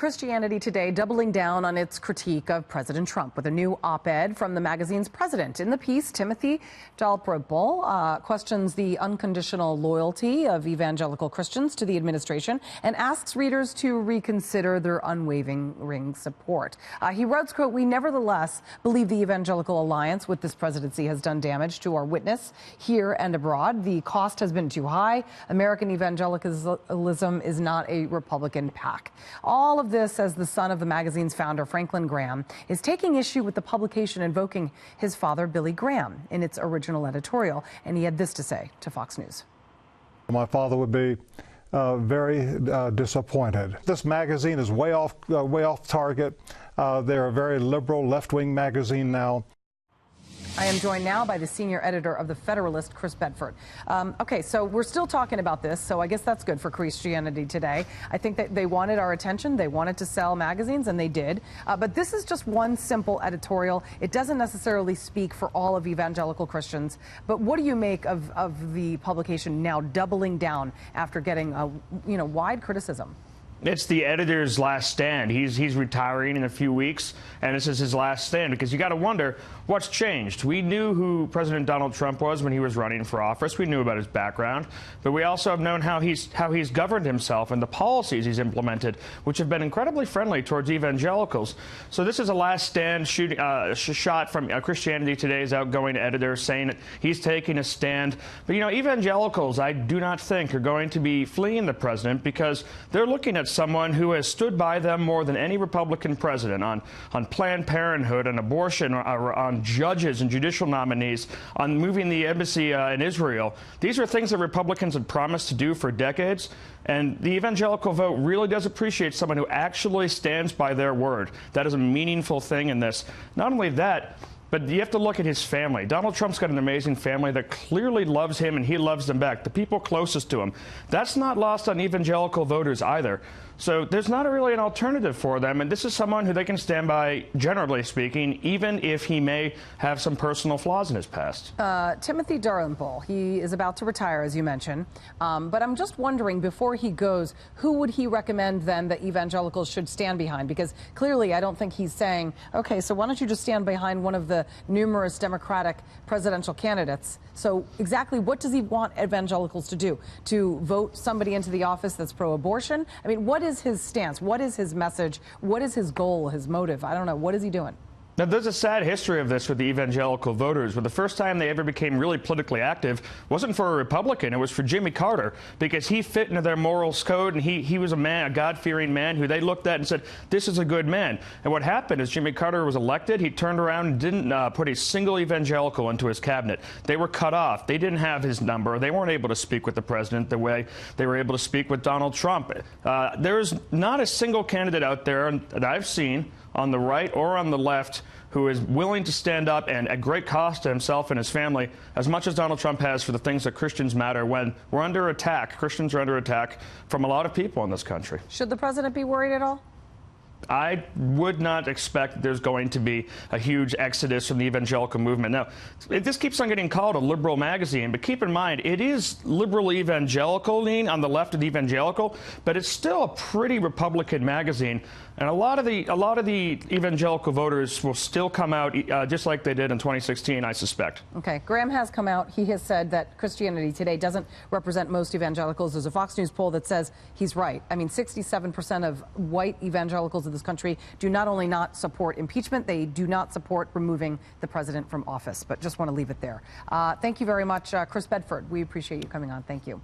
Christianity Today doubling down on its critique of President Trump with a new op-ed from the magazine's president. In the piece, Timothy Dalrymple questions the unconditional loyalty of evangelical Christians to the administration and asks readers to reconsider their unwavering support. He writes, quote, "We nevertheless believe the evangelical alliance with this presidency has done damage to our witness here and abroad. The cost has been too high. American evangelicalism is not a Republican pack." All of this as the son of the magazine's founder, Franklin Graham, is taking issue with the publication invoking his father, Billy Graham, in its original editorial. And he had this to say to Fox News. My father would be very disappointed. This magazine is way off target. They're a very liberal, left-wing magazine now. I am joined now by the senior editor of the Federalist, Chris Bedford. Okay, so we're still talking about this, so I guess that's good for Christianity Today. I think that they wanted our attention. They wanted to sell magazines, and they did. But this is just one simple editorial. It doesn't necessarily speak for all of evangelical Christians. But what do you make of the publication now doubling down after getting wide criticism? It's the editor's last stand. He's retiring in a few weeks, and this is his last stand, because you got to wonder what's changed. We knew who President Donald Trump was when he was running for office. We knew about his background, but we also have known how he's governed himself and the policies he's implemented, which have been incredibly friendly towards evangelicals. So this is a last stand shot from Christianity Today's outgoing editor saying that he's taking a stand. But evangelicals, I do not think, are going to be fleeing the president, because they're looking at someone who has stood by them more than any Republican president on Planned Parenthood and abortion, or on judges and judicial nominees, on moving the embassy in Israel. These are things that Republicans had promised to do for decades, and the evangelical vote really does appreciate someone who actually stands by their word. That is a meaningful thing in this. Not only that, but you have to look at his family. Donald Trump's got an amazing family that clearly loves him, and he loves them back. The people closest to him. That's not lost on evangelical voters either. So there's not really an alternative for them, and this is someone who they can stand by, generally speaking, even if he may have some personal flaws in his past. Timothy Dalrymple, he is about to retire, as you mentioned, but I'm just wondering, before he goes, who would he recommend then that evangelicals should stand behind? Because clearly I don't think he's saying, okay, so why don't you just stand behind one of the numerous Democratic presidential candidates? So exactly what does he want evangelicals to do? To vote somebody into the office that's pro-abortion? I mean, what is his stance? What is his message? What is his goal, his motive? I don't know. What is he doing? Now, there's a sad history of this with the evangelical voters, where the first time they ever became really politically active wasn't for a Republican. It was for Jimmy Carter, because he fit into their morals code, and he was a man, a God-fearing man who they looked at and said, this is a good man. And what happened is Jimmy Carter was elected. He turned around and didn't put a single evangelical into his cabinet. They were cut off. They didn't have his number. They weren't able to speak with the president the way they were able to speak with Donald Trump. There's not a single candidate out there that I've seen on the right or on the left who is willing to stand up, and at great cost to himself and his family, as much as Donald Trump has, for the things that Christians matter when we're under attack. Christians are under attack from a lot of people in this country. Should the president be worried at all? I would not expect there's going to be a huge exodus from the evangelical movement. Now, this keeps on getting called a liberal magazine, but keep in mind, it is liberal evangelical lean on the left of the evangelical, but it's still a pretty Republican magazine. And a lot of the evangelical voters will still come out just like they did in 2016, I suspect. Okay. Graham has come out. He has said that Christianity Today doesn't represent most evangelicals. There's a Fox News poll that says he's right. I mean, 67% of white evangelicals in this country do not only not support impeachment, they do not support removing the president from office. But just want to leave it there. Thank you very much, Chris Bedford. We appreciate you coming on. Thank you.